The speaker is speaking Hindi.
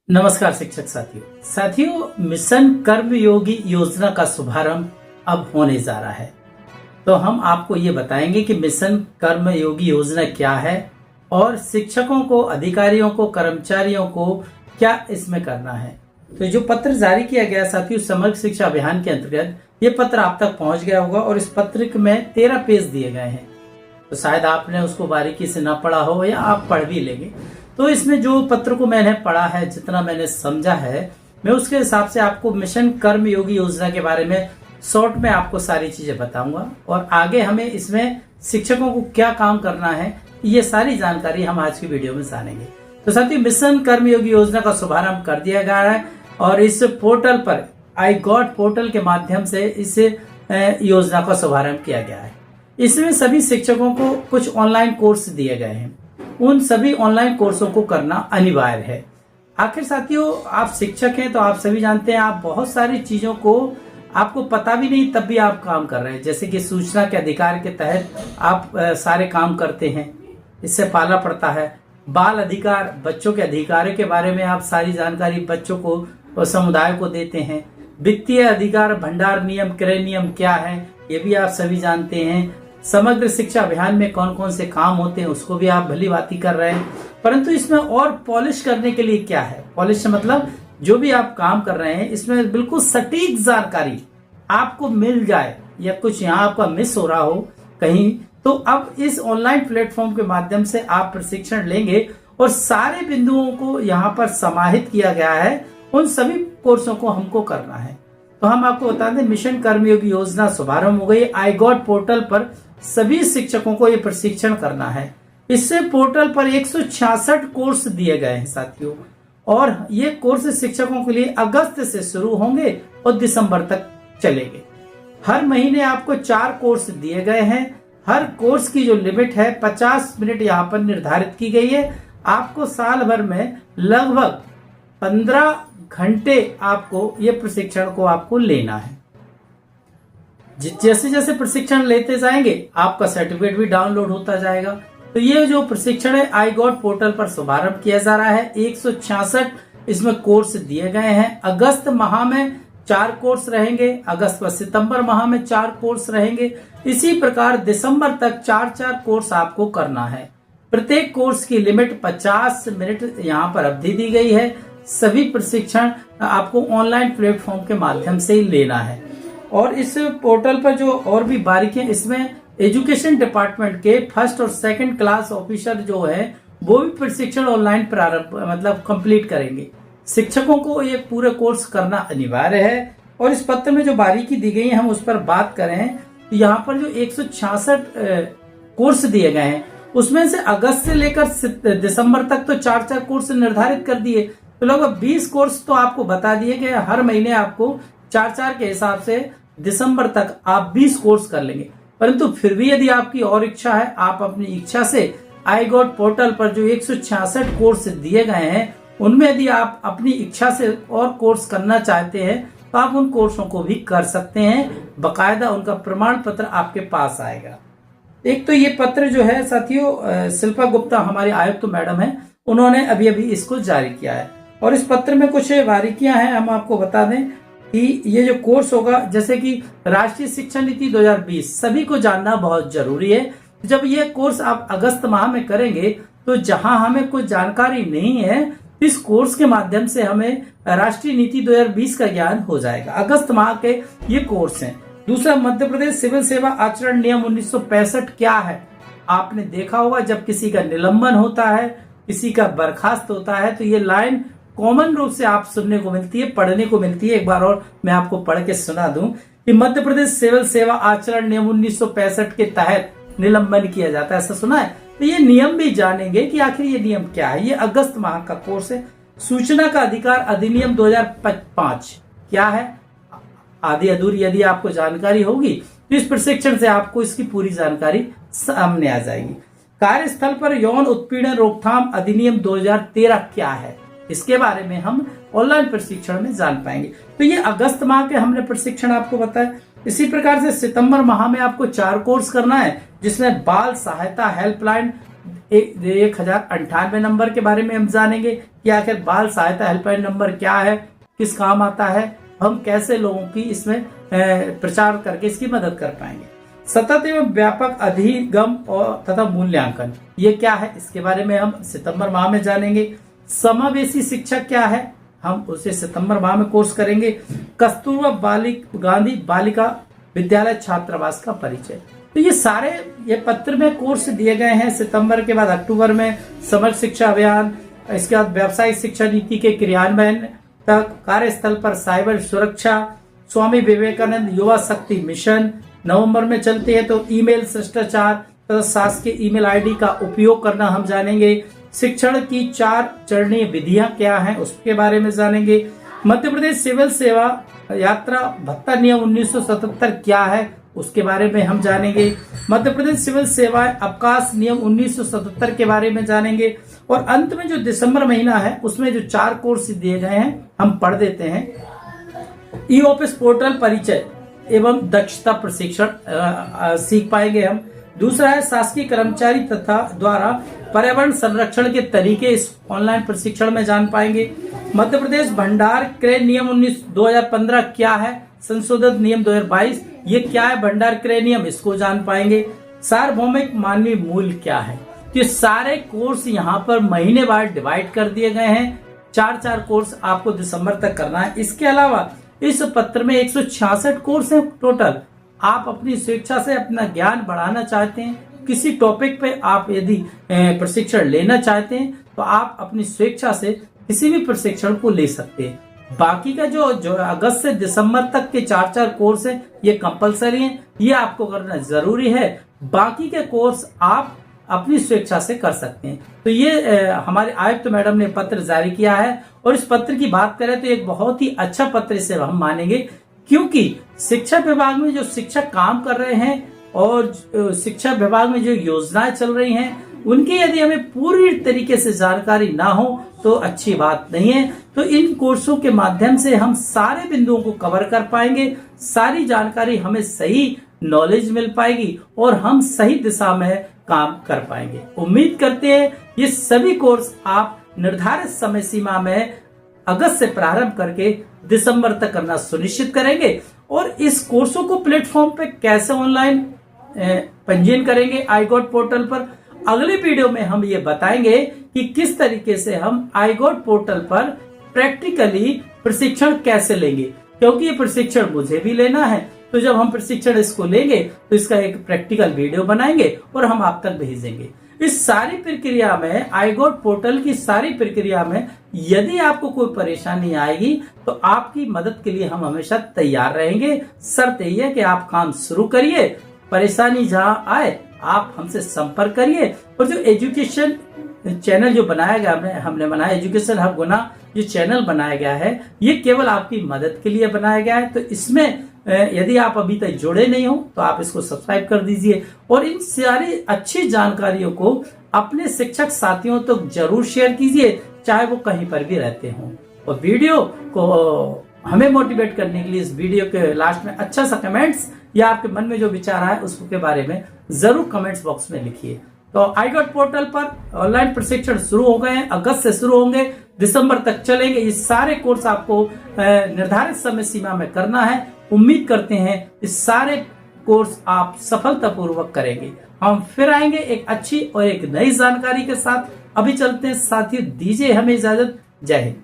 नमस्कार शिक्षक साथियों मिशन कर्मयोगी योजना का शुभारंभ अब होने जा रहा है। तो हम आपको ये बताएंगे कि मिशन कर्मयोगी योजना क्या है और शिक्षकों को, अधिकारियों को, कर्मचारियों को क्या इसमें करना है। तो जो पत्र जारी किया गया साथियों समग्र शिक्षा अभियान के अंतर्गत, ये पत्र आप तक पहुंच गया होगा और इस पत्र में 13 पेज दिए गए हैं। तो शायद आपने उसको बारीकी से ना पढ़ा हो या आप पढ़ भी लेंगे। तो इसमें जो पत्र को मैंने पढ़ा है, जितना मैंने समझा है, मैं उसके हिसाब से आपको मिशन कर्मयोगी योजना के बारे में शॉर्ट में आपको सारी चीजें बताऊंगा और आगे हमें इसमें शिक्षकों को क्या काम करना है, ये सारी जानकारी हम आज की वीडियो में जानेंगे। तो साथियों मिशन कर्मयोगी योजना का शुभारंभ कर दिया गया है और इस पोर्टल पर आई गॉट पोर्टल के माध्यम से इस योजना का शुभारंभ किया गया है। इसमें सभी शिक्षकों को कुछ ऑनलाइन कोर्स दिए गए हैं। उन सभी ऑनलाइन कोर्सों को करना अनिवार्य है। आखिर साथियों आप शिक्षक हैं तो आप सभी जानते हैं, आप बहुत सारी चीजों को आपको पता भी नहीं तब भी आप काम कर रहे हैं। जैसे कि सूचना के अधिकार के तहत आप सारे काम करते हैं, इससे पालना पड़ता है। बाल अधिकार, बच्चों के अधिकारों के बारे में आप सारी जानकारी बच्चों को और समुदाय को देते हैं। वित्तीय अधिकार, भंडार नियम, क्रय नियम क्या है, ये भी आप सभी जानते हैं। समग्र शिक्षा अभियान में कौन कौन से काम होते हैं उसको भी आप भली बात कर रहे हैं। परंतु इसमें और पॉलिश करने के लिए क्या है, पॉलिश मतलब जो भी आप काम कर रहे हैं इसमें बिल्कुल सटीक जानकारी आपको मिल जाए या कुछ यहाँ आपका मिस हो रहा हो कहीं, तो अब इस ऑनलाइन प्लेटफॉर्म के माध्यम से आप प्रशिक्षण लेंगे और सारे बिंदुओं को यहाँ पर समाहित किया गया है। उन सभी कोर्सों को हमको करना है। तो हम आपको बता दें मिशन कर्मयोगी योजना शुभारंभ हो गई। आई गॉट पोर्टल पर सभी शिक्षकों को ये प्रशिक्षण करना है। इससे पोर्टल पर 166 कोर्स दिए गए हैं साथियों, और ये कोर्स शिक्षकों के लिए अगस्त से शुरू होंगे और दिसंबर तक चलेंगे। हर महीने आपको 4 कोर्स दिए गए हैं। हर कोर्स की जो लिमिट है 50 मिनट यहाँ पर निर्धारित की गई है। आपको साल भर में लगभग 15 घंटे आपको ये प्रशिक्षण को आपको लेना है। जैसे जैसे प्रशिक्षण लेते जाएंगे आपका सर्टिफिकेट भी डाउनलोड होता जाएगा। तो ये जो प्रशिक्षण है आई गॉट पोर्टल पर शुभारंभ किया जा रहा है। 166 इसमें कोर्स दिए गए हैं। अगस्त माह में 4 कोर्स रहेंगे, अगस्त व सितंबर माह में 4 कोर्स रहेंगे। इसी प्रकार दिसंबर तक 4-4 कोर्स आपको करना है। प्रत्येक कोर्स की लिमिट 50 मिनट यहाँ पर अवधि दी गई है। सभी प्रशिक्षण आपको ऑनलाइन प्लेटफॉर्म के माध्यम से ही लेना है। और इस पोर्टल पर जो और भी बारीकियां, इसमें एजुकेशन डिपार्टमेंट के फर्स्ट और सेकंड क्लास ऑफिसर जो है वो भी प्रशिक्षण ऑनलाइन प्रारंभ कंप्लीट करेंगे। शिक्षकों को ये पूरे कोर्स करना अनिवार्य है। और इस पत्र में जो बारीकी दी गई है हम उस पर बात करें तो यहाँ पर जो 166 कोर्स दिए गए हैं उसमें से अगस्त से लेकर दिसंबर तक तो 4-4 कोर्स निर्धारित कर दिए। तो लगभग 20 कोर्स तो आपको बता दिए कि हर महीने आपको 4-4 के हिसाब से दिसंबर तक आप 20 कोर्स कर लेंगे। परंतु फिर भी यदि आपकी और इच्छा है, आप अपनी इच्छा से आई गॉट पोर्टल पर जो 166 कोर्स दिए गए हैं उनमें यदि आप अपनी इच्छा से और कोर्स करना चाहते हैं तो आप उन कोर्सों को भी कर सकते हैं। बकायदा उनका प्रमाण पत्र आपके पास आएगा। एक तो ये पत्र जो है साथियों शिल्पा गुप्ता हमारे आयुक्त मैडम है, उन्होंने अभी अभी इसको जारी किया है। और इस पत्र में कुछ बारीकियां हैं, हम आपको बता दें कि ये जो कोर्स होगा, जैसे कि राष्ट्रीय शिक्षा नीति 2020 सभी को जानना बहुत जरूरी है। जब ये कोर्स आप अगस्त माह में करेंगे तो जहां हमें कोई जानकारी नहीं है, इस कोर्स के माध्यम से हमें राष्ट्रीय नीति 2020 का ज्ञान हो जाएगा। अगस्त माह के ये कोर्स हैं। दूसरा, मध्य प्रदेश सिविल सेवा आचरण नियम 1965 क्या है। आपने देखा होगा जब किसी का निलंबन होता है, किसी का बर्खास्त होता है, तो ये लाइन कॉमन रूप से आप सुनने को मिलती है, पढ़ने को मिलती है। एक बार और मैं आपको पढ़ के सुना दूं कि मध्य प्रदेश सिविल सेवा आचरण नियम 1965 के तहत निलंबन किया जाता है। ऐसा सुना है? तो ये नियम भी जानेंगे कि आखिर ये नियम क्या है। ये अगस्त माह का कोर्स है। सूचना का अधिकार अधिनियम 2005 क्या है, आधी अधूरी यदि आपको जानकारी होगी तो इस प्रशिक्षण से आपको इसकी पूरी जानकारी सामने आ जाएगी। कार्यस्थल पर यौन उत्पीड़न रोकथाम अधिनियम 2013 क्या है, इसके बारे में हम ऑनलाइन प्रशिक्षण में जान पाएंगे। तो ये अगस्त माह के हमने प्रशिक्षण आपको बताया। इसी प्रकार से सितंबर माह में आपको 4 कोर्स करना है, जिसमें बाल सहायता हेल्पलाइन 1098 नंबर के बारे में हम जानेंगे कि आखिर बाल सहायता हेल्पलाइन नंबर क्या है, किस काम आता है, हम कैसे लोगों की इसमें प्रचार करके इसकी मदद कर पाएंगे। सतत एवं व्यापक अधिगम और तथा मूल्यांकन ये क्या है, इसके बारे में हम सितंबर माह में जानेंगे। समावेशी शिक्षा क्या है, हम उसे सितंबर माह में कोर्स करेंगे। कस्तूरबा गांधी बालिका विद्यालय छात्रावास का परिचय, तो ये सारे ये पत्र में कोर्स दिए गए हैं। सितंबर के बाद अक्टूबर में समग्र शिक्षा अभियान, इसके बाद व्यावसायिक शिक्षा नीति के क्रियान्वयन तक, कार्यस्थल पर साइबर सुरक्षा, स्वामी विवेकानंद युवा शक्ति मिशन। नवंबर में चलते हैं तो ईमेल शिष्टाचार तथा शासकीय ईमेल आईडी का उपयोग करना हम जानेंगे। शिक्षण की 4 चरणीय विधियां क्या हैं उसके बारे में जानेंगे। मध्य प्रदेश सिविल सेवा यात्रा भत्ता नियम 1977 क्या है उसके बारे में हम जानेंगे। मध्य प्रदेश सिविल सेवा अवकाश नियम 1977 के बारे में जानेंगे। और अंत में जो दिसंबर महीना है उसमें जो 4 कोर्स दिए गए हैं हम पढ़ देते हैं। ई ऑफिस पोर्टल परिचय एवं दक्षता प्रशिक्षण सीख पाएंगे हम। दूसरा है शासकीय कर्मचारी तथा द्वारा पर्यावरण संरक्षण के तरीके, इस ऑनलाइन प्रशिक्षण में जान पाएंगे। मध्य प्रदेश भंडार क्रय नियम 2015 क्या है, संशोधित नियम 2022 ये क्या है भंडार क्रय नियम, इसको जान पाएंगे। सार्वभौमिक मानवीय मूल्य क्या है, तो ये सारे कोर्स यहाँ पर महीने बाद डिवाइड कर दिए गए हैं। 4 कोर्स आपको दिसंबर तक करना है। इसके अलावा इस पत्र में 166 कोर्स हैं टोटल। आप अपनी स्वेच्छा से अपना ज्ञान बढ़ाना चाहते हैं, किसी टॉपिक पे आप यदि प्रशिक्षण लेना चाहते हैं तो आप अपनी स्वेच्छा से किसी भी प्रशिक्षण को ले सकते हैं। बाकी का जो अगस्त से दिसंबर तक के 4 कोर्स हैं ये कंपलसरी हैं, ये आपको करना जरूरी है। बाकी के कोर्स आप अपनी स्वेच्छा से कर सकते हैं। तो ये हमारे आयुक्त मैडम ने पत्र जारी किया है और इस पत्र की बात करें तो एक बहुत ही अच्छा पत्र इसे हम मानेंगे, क्योंकि शिक्षा विभाग में जो शिक्षक काम कर रहे हैं और शिक्षा विभाग में जो योजनाएं चल रही हैं उनकी यदि हमें पूरी तरीके से जानकारी ना हो तो अच्छी बात नहीं है। तो इन कोर्सों के माध्यम से हम सारे बिंदुओं को कवर कर पाएंगे, सारी जानकारी हमें सही नॉलेज मिल पाएगी और हम सही दिशा में काम कर पाएंगे। उम्मीद करते हैं ये सभी कोर्स आप निर्धारित समय सीमा में अगस्त से प्रारंभ करके दिसंबर तक करना सुनिश्चित करेंगे। और इस कोर्सों को प्लेटफॉर्म पे कैसे ऑनलाइन पंजीयन करेंगे iGOT पोर्टल पर, अगले वीडियो में हम ये बताएंगे कि किस तरीके से हम iGOT पोर्टल पर प्रैक्टिकली प्रशिक्षण कैसे लेंगे, क्योंकि ये प्रशिक्षण मुझे भी लेना है। तो जब हम प्रशिक्षण इसको लेंगे तो इसका एक प्रैक्टिकल वीडियो बनाएंगे और हम आप तक भेजेंगे। इस सारी प्रक्रिया में iGOT पोर्टल की सारी प्रक्रिया में यदि आपको कोई परेशानी आएगी तो आपकी मदद के लिए हम हमेशा तैयार रहेंगे। शर्त यही है कि आप काम शुरू करिए, परेशानी जहां आए आप हमसे संपर्क करिए। और जो एजुकेशन चैनल जो बनाया गया हमने बनाया एजुकेशन हब गुना, जो चैनल बनाया गया है ये केवल आपकी मदद के लिए बनाया गया है। तो इसमें यदि आप अभी तक जुड़े नहीं हो तो आप इसको सब्सक्राइब कर दीजिए और इन सारी अच्छी जानकारियों को अपने शिक्षक साथियों तक तो जरूर शेयर कीजिए, चाहे वो कहीं पर भी रहते हों। और वीडियो को हमें मोटिवेट करने के लिए इस वीडियो के लास्ट में अच्छा सा कमेंट्स या आपके मन में जो विचार आए उसके बारे में जरूर कमेंट्स बॉक्स में लिखिए। तो iGOT पोर्टल पर ऑनलाइन प्रशिक्षण शुरू हो गए हैं, अगस्त से शुरू होंगे, दिसंबर तक चलेंगे। ये सारे कोर्स आपको निर्धारित समय सीमा में करना है। उम्मीद करते हैं इस सारे कोर्स आप सफलतापूर्वक करेंगे। हम फिर आएंगे एक अच्छी और एक नई जानकारी के साथ। अभी चलते हैं साथियों, दीजिए हमें इजाजत। जय हिंद।